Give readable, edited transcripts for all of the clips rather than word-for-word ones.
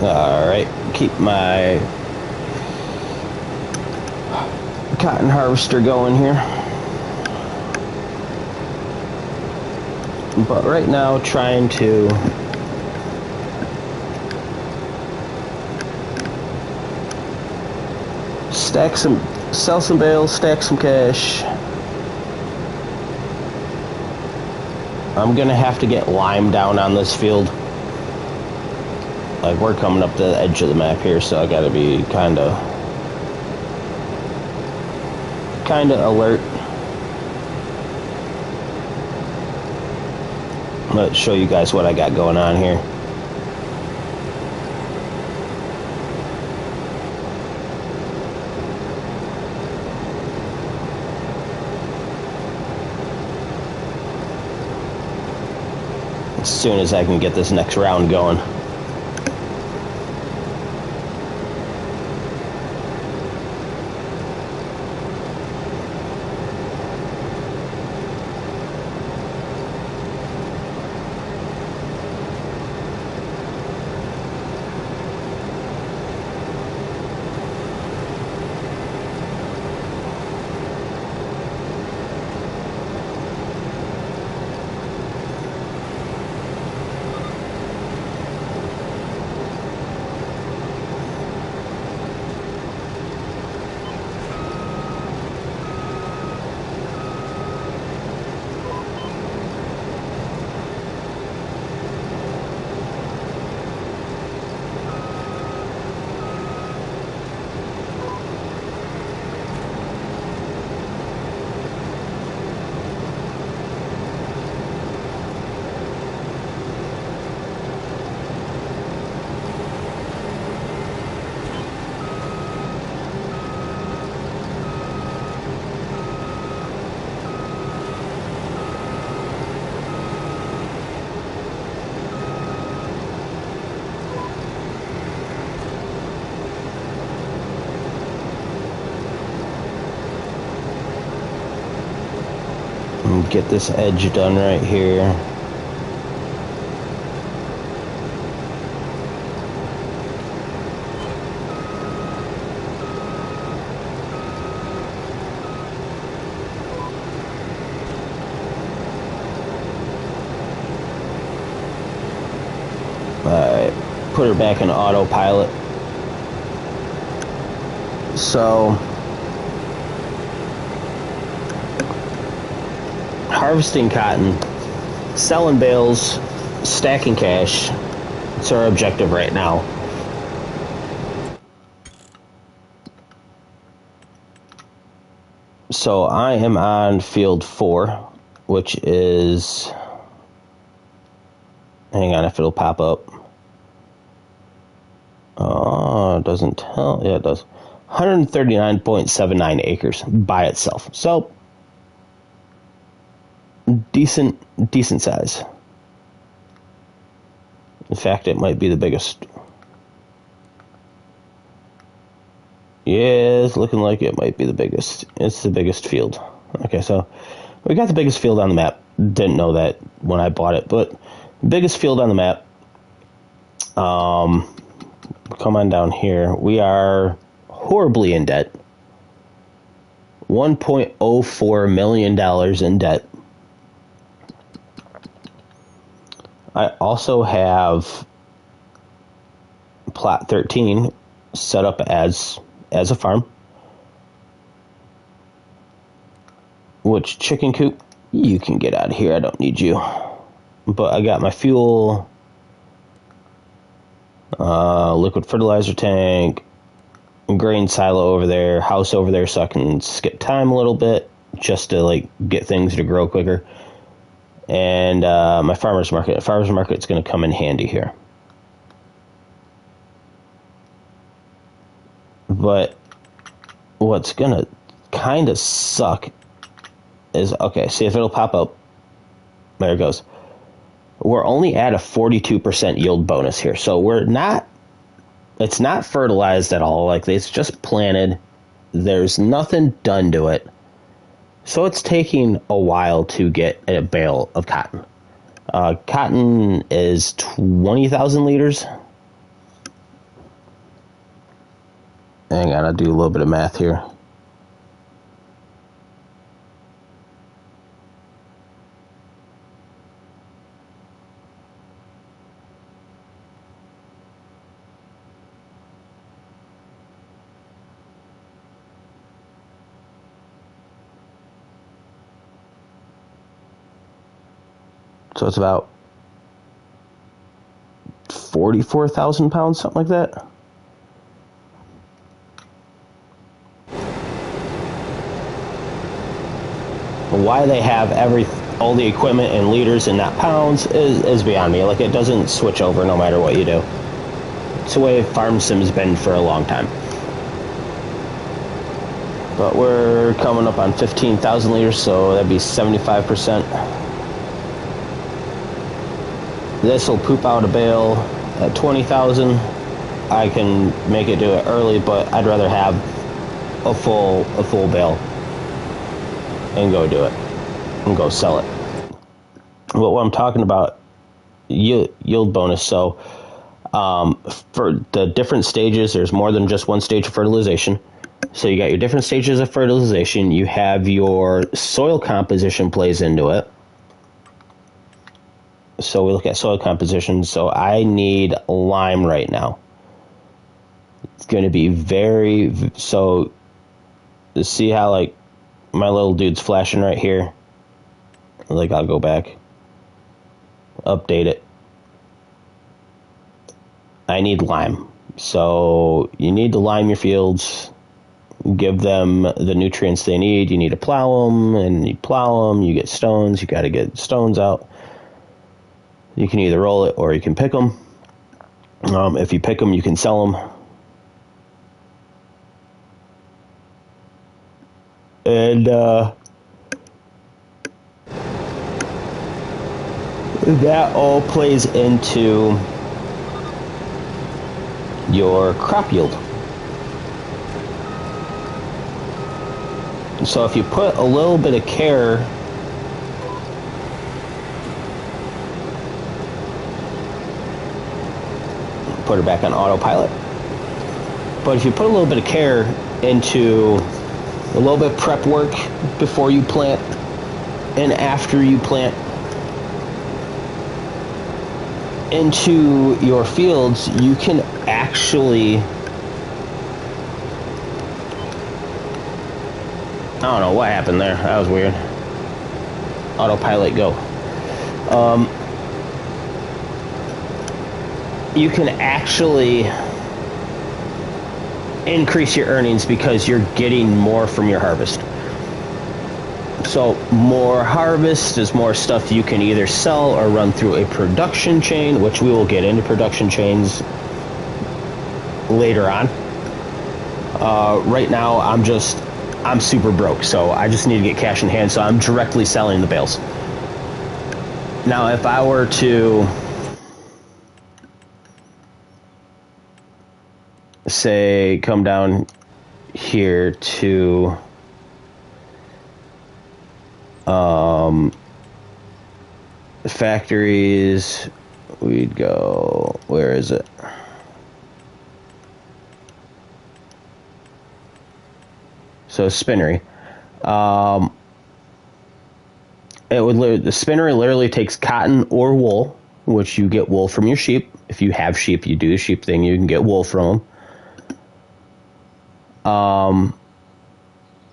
Alright, keep my cotton harvester going here. But right now, trying to sell some bales, stack some cash. I'm gonna have to get lime down on this field. Like, we're coming up to the edge of the map here, so I gotta be kinda alert. Let's show you guys what I got going on here. As soon as I can get this next round going. Get this edge done right here. Alright, put her back in autopilot. So harvesting cotton, selling bales, stacking cash. It's our objective right now. So I am on field 4, which is, hang on if it'll pop up. Oh, it doesn't tell. Yeah, it does. 139.79 acres by itself. So decent size. In fact, it might be the biggest. Yeah, it's looking like it might be the biggest. It's the biggest field. Okay, so we got the biggest field on the map. Didn't know that when I bought it, but biggest field on the map. Come on down here. We are horribly in debt. $1.04 million in debt. I also have Plot 13 set up as a farm. Which, chicken coop, you can get out of here. I don't need you. But I got my fuel, liquid fertilizer tank, grain silo over there, house over there, so I can skip time a little bit just to like get things to grow quicker. And my farmer's market. Farmer's market's going to come in handy here. But what's going to kind of suck is, okay, see if it'll pop up. There it goes. We're only at a 42% yield bonus here. So it's not fertilized at all. Like, it's just planted. There's nothing done to it. So it's taking a while to get a bale of cotton. Cotton is 20,000 liters. Hang on, I'll do a little bit of math here. So it's about 44,000 pounds, something like that. Why they have all the equipment in liters and not pounds is beyond me. Like, it doesn't switch over no matter what you do. It's the way Farm Sim's been for a long time. But we're coming up on 15,000 liters, so that'd be 75%. This will poop out a bale at 20,000. I can make it do it early, but I'd rather have a full bale and go do it and go sell it. But what I'm talking about, yield bonus. So for the different stages, there's more than just one stage of fertilization. So you got your different stages of fertilization. You have your soil composition plays into it. So we look at soil composition. So I need lime right now. It's going to be so see how like my little dude's flashing right here. Like, I'll go back, update it. I need lime. So you need to lime your fields, give them the nutrients they need. You need to plow them, and you plow them, you get stones, you got to get stones out. You can either roll it or you can pick them. If you pick them, you can sell them. And that all plays into your crop yield. So if you put a little bit of care put her back on autopilot. But if you put a little bit of care into a little bit of prep work before you plant and after you plant into your fields, you can actually, I don't know what happened there. That was weird. Autopilot, go. You can actually increase your earnings because you're getting more from your harvest. So more harvest is more stuff you can either sell or run through a production chain, which we will get into production chains later on. Right now, I'm super broke, so I just need to get cash in hand, so I'm directly selling the bales. Now, if I were to say come down here to factories, we'd go, where is it? So spinnery. The spinnery literally takes cotton or wool, which you get wool from your sheep. If you have sheep, you do the sheep thing, you can get wool from them.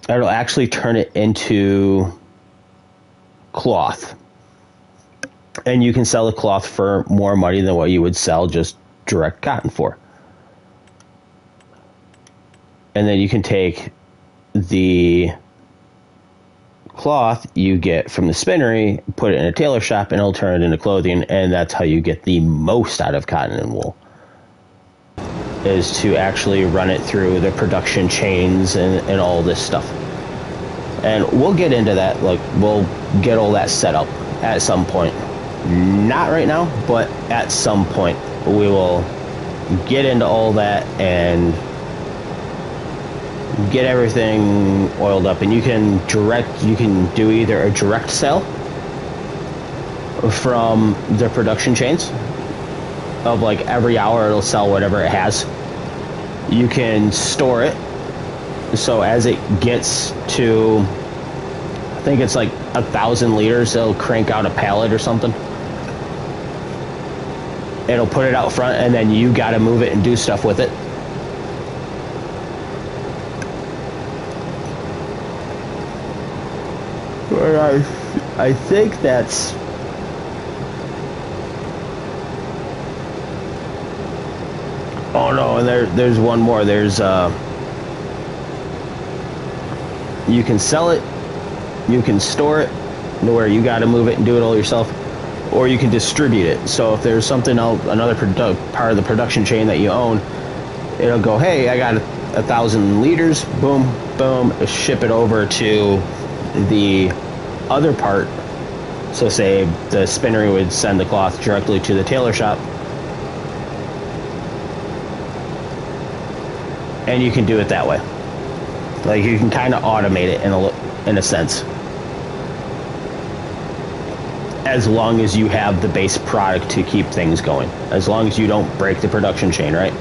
It'll actually turn it into cloth. And you can sell the cloth for more money than what you would sell just direct cotton for. And then you can take the cloth you get from the spinnery, put it in a tailor shop, and it'll turn it into clothing, and that's how you get the most out of cotton and wool, is to actually run it through the production chains and all this stuff. And we'll get into that, like, we'll get all that set up at some point. Not right now, but at some point we will get into all that and get everything oiled up. And you can do either a direct sell from the production chains of, like, every hour it'll sell whatever it has, You can store it. So as it gets to, I think it's like 1,000 liters, it'll crank out a pallet or something. It'll put it out front, and then you got to move it and do stuff with it. I think that's... Oh no, and there's one more. There's you can sell it, you can store it to where you got to move it and do it all yourself, or you can distribute it. So if there's something else, another part of the production chain that you own, it'll go, hey, I got 1,000 liters, boom, boom, ship it over to the other part. So say the spinnery would send the cloth directly to the tailor shop, and you can do it that way. Like, you can kind of automate it in a sense, as long as you have the base product to keep things going, as long as you don't break the production chain, right?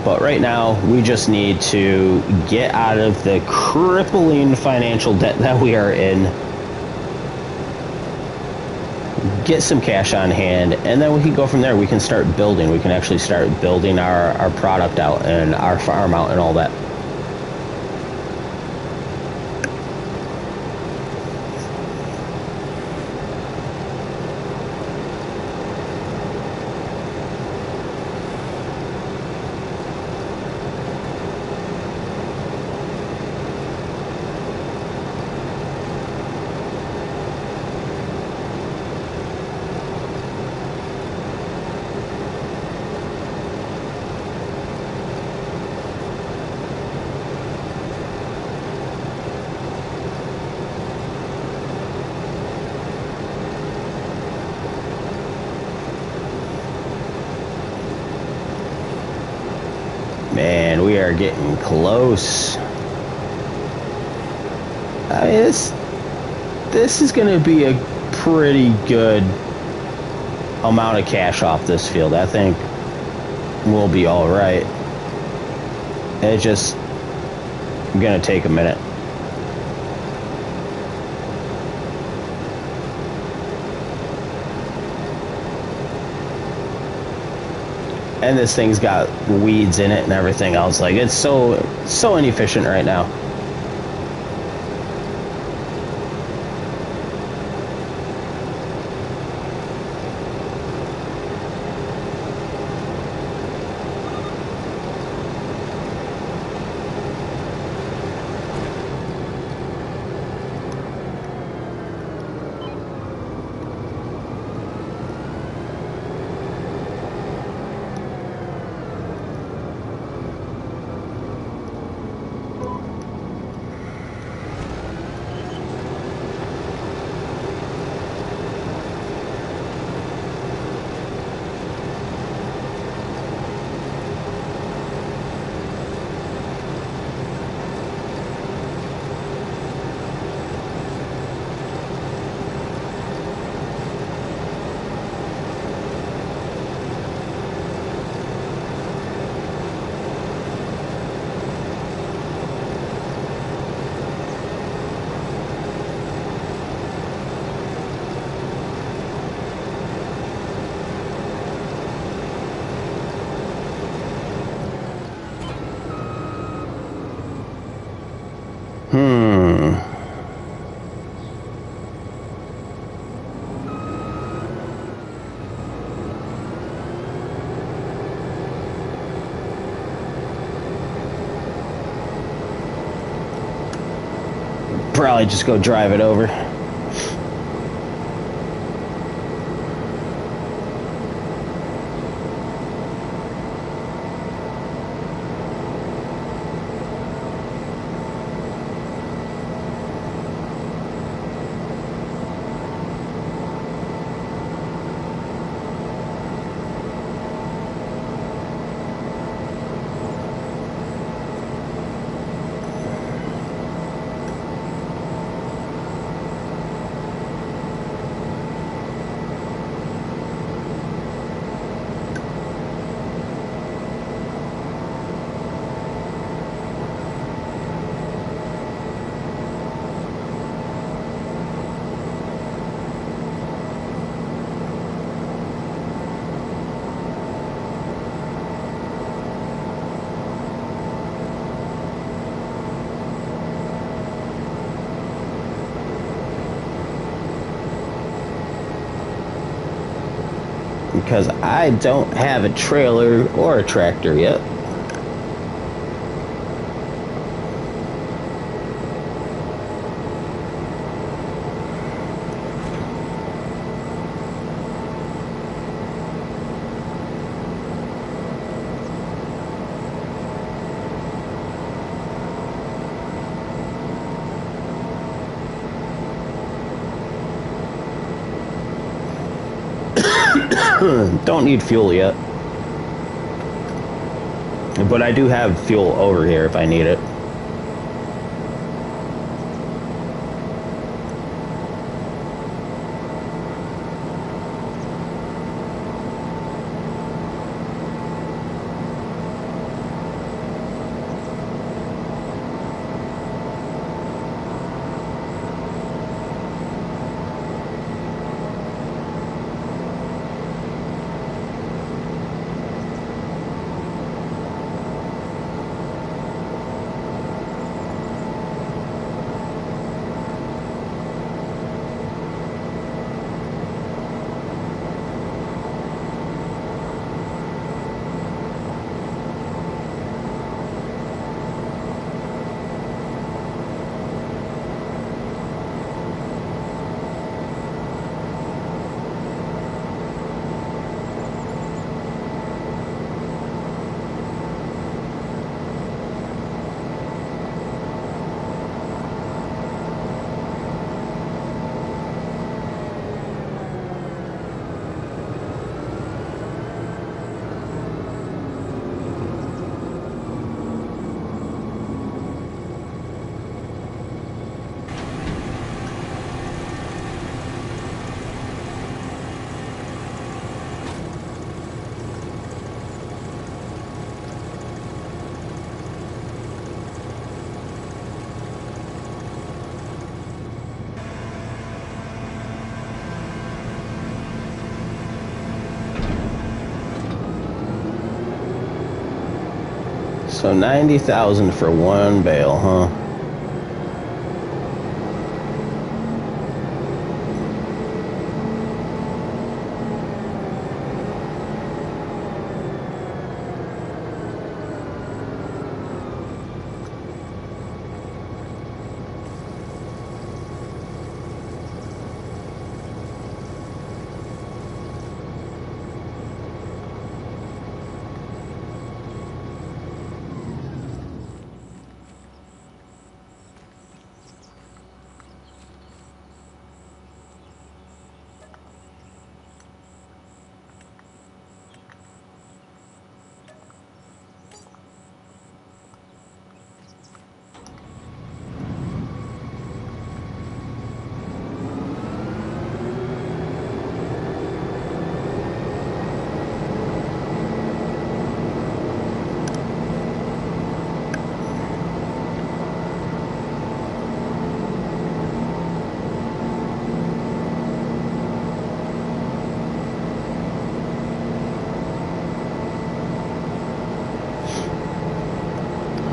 But right now, we just need to get out of the crippling financial debt that we are in, get some cash on hand, and then we can go from there. We can start building. We can actually start building our product out and our farm out and all that. Man, we are getting close. I mean, this is going to be a pretty good amount of cash off this field. I think we'll be all right. It's just going to take a minute. And this thing's got weeds in it and everything else. Like, it's so inefficient right now. Probably just go drive it over. because I don't have a trailer or a tractor yet. Don't need fuel yet. But I do have fuel over here if I need it. So 90,000 for one bale, huh?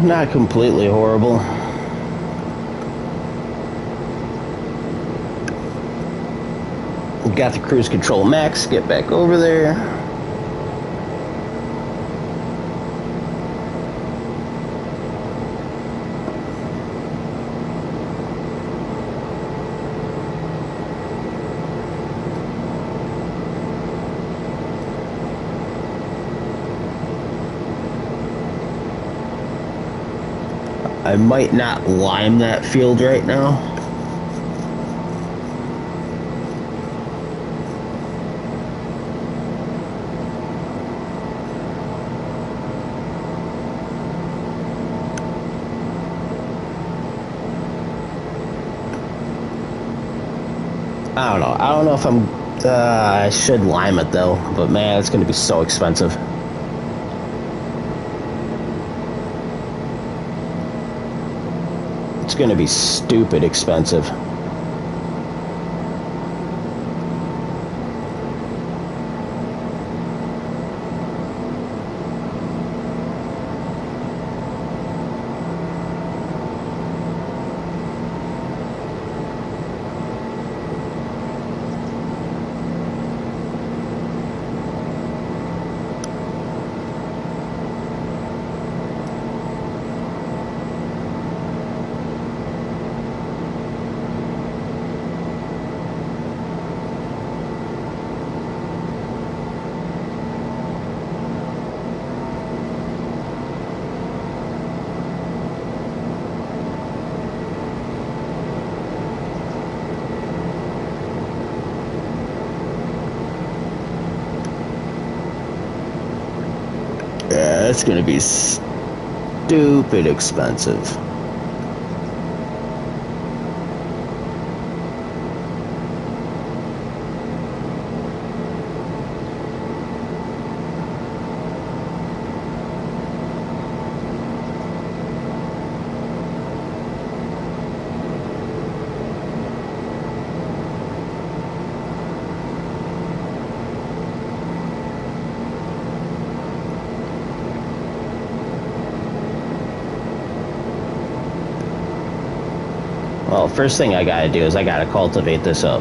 Not completely horrible. Got the cruise control max, get back over there. I might not lime that field right now. I don't know. I don't know if I should lime it though, but man, it's going to be so expensive. It's going to be stupid expensive. It's going to be stupid expensive. Well, first thing I gotta do is I gotta cultivate this up.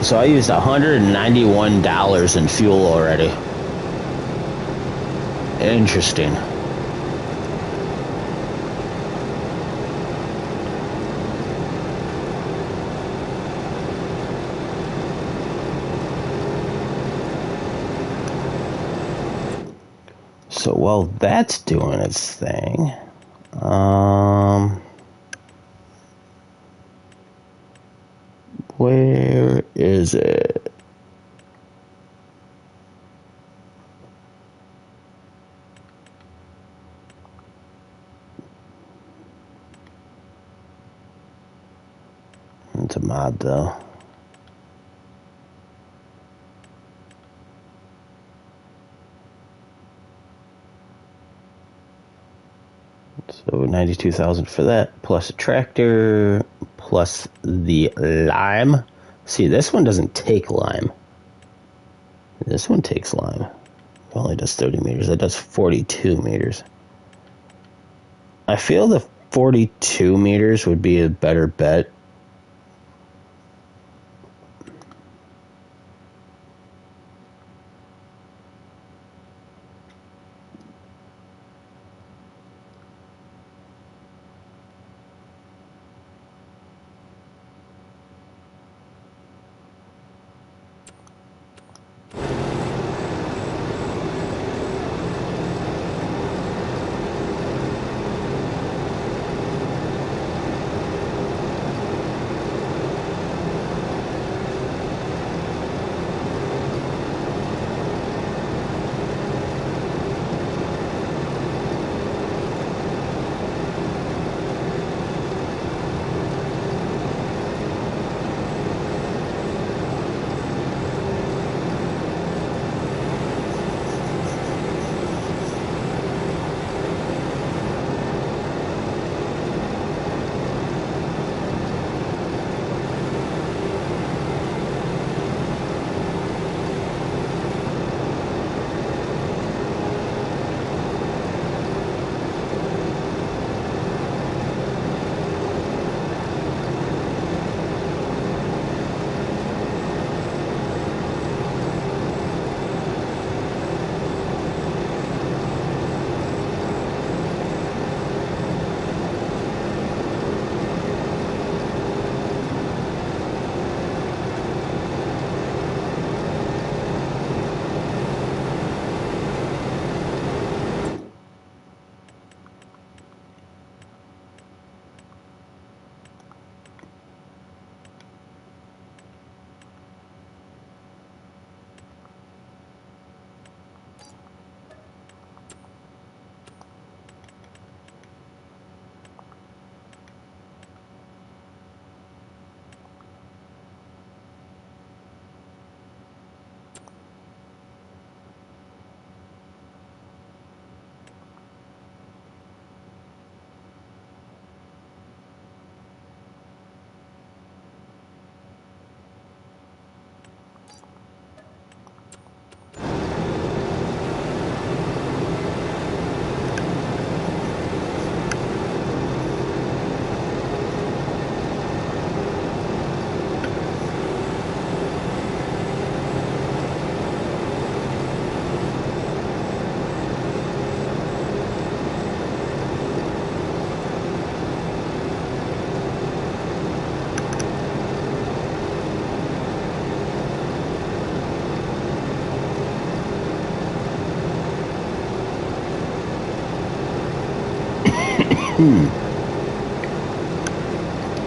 So I used $191 in fuel already. Interesting. So while that's doing its thing, where is it? It's a mod though. So 92,000 for that, plus a tractor, plus the lime. See, this one doesn't take lime. This one takes lime. It only does 30 meters. That does 42 meters. I feel the 42 meters would be a better bet.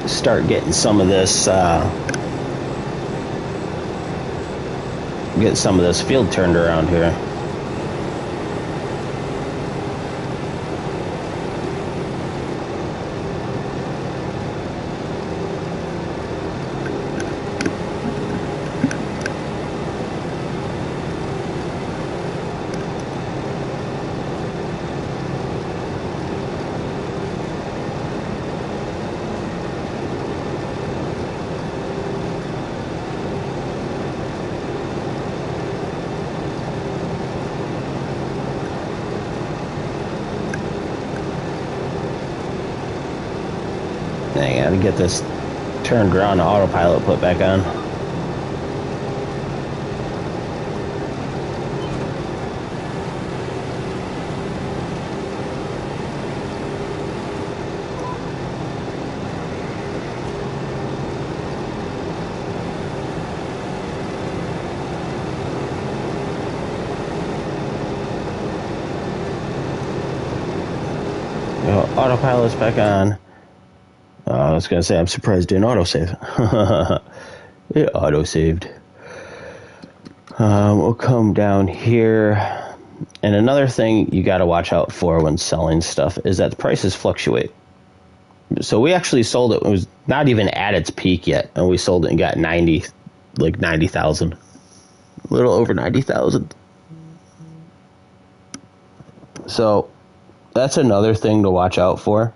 Start getting some of this field turned around here. I gotta get this turned around, autopilot put back on. Autopilot's back on. I was going to say, I'm surprised it didn't autosave. It autosaved. We'll come down here. And another thing you got to watch out for when selling stuff is that the prices fluctuate. So we actually sold it. It was not even at its peak yet. And we sold it and got 90,000. A little over 90,000. So that's another thing to watch out for.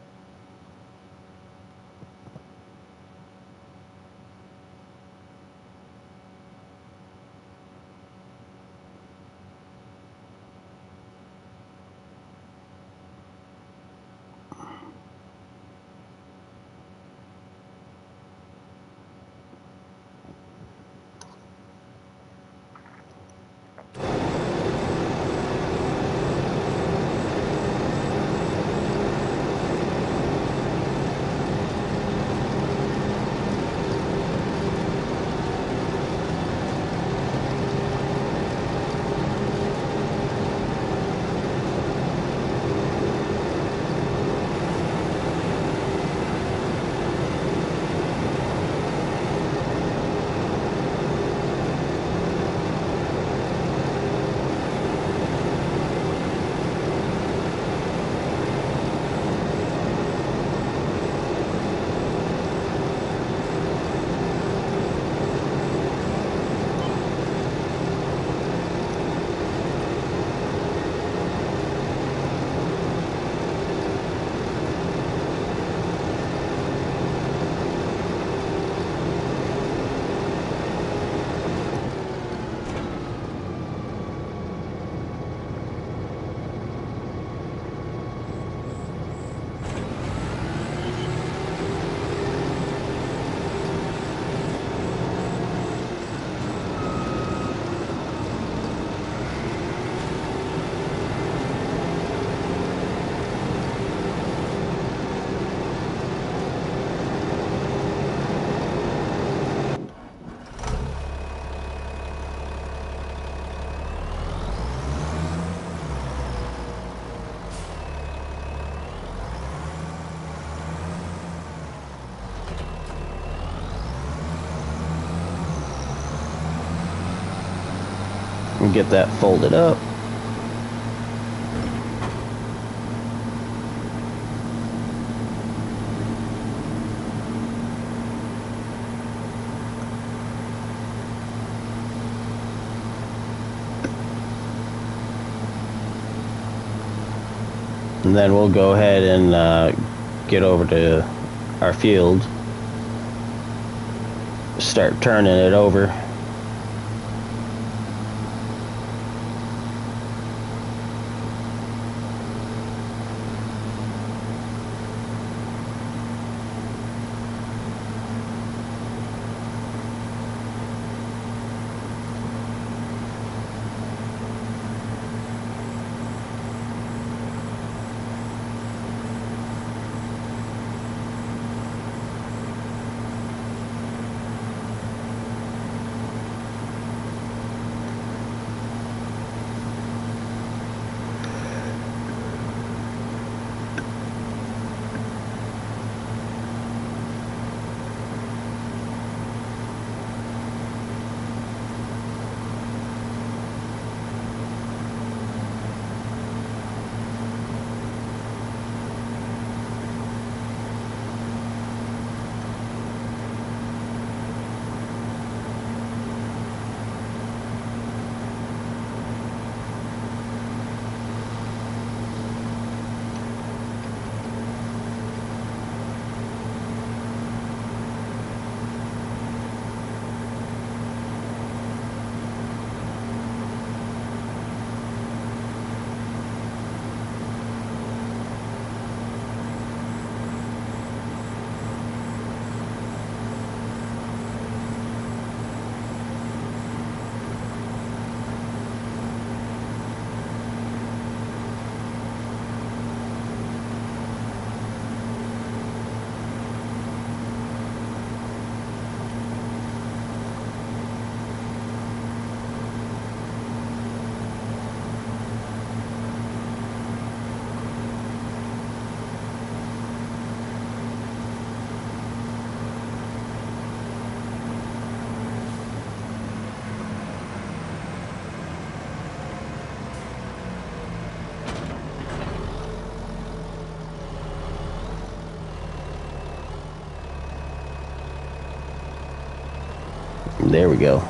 And get that folded up. And then we'll go ahead and get over to our field, start turning it over. There we go.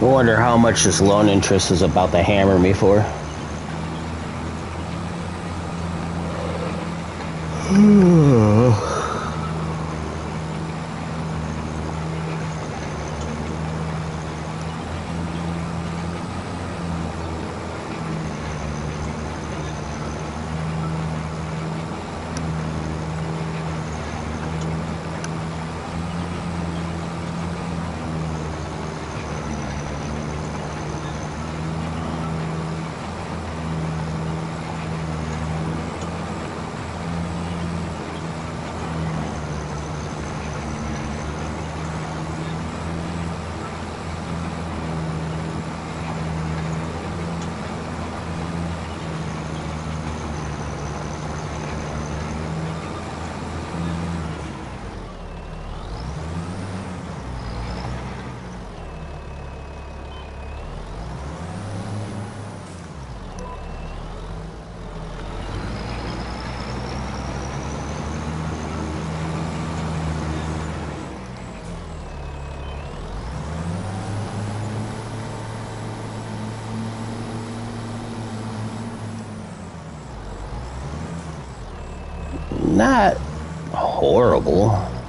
I wonder how much this loan interest is about to hammer me for. Not horrible.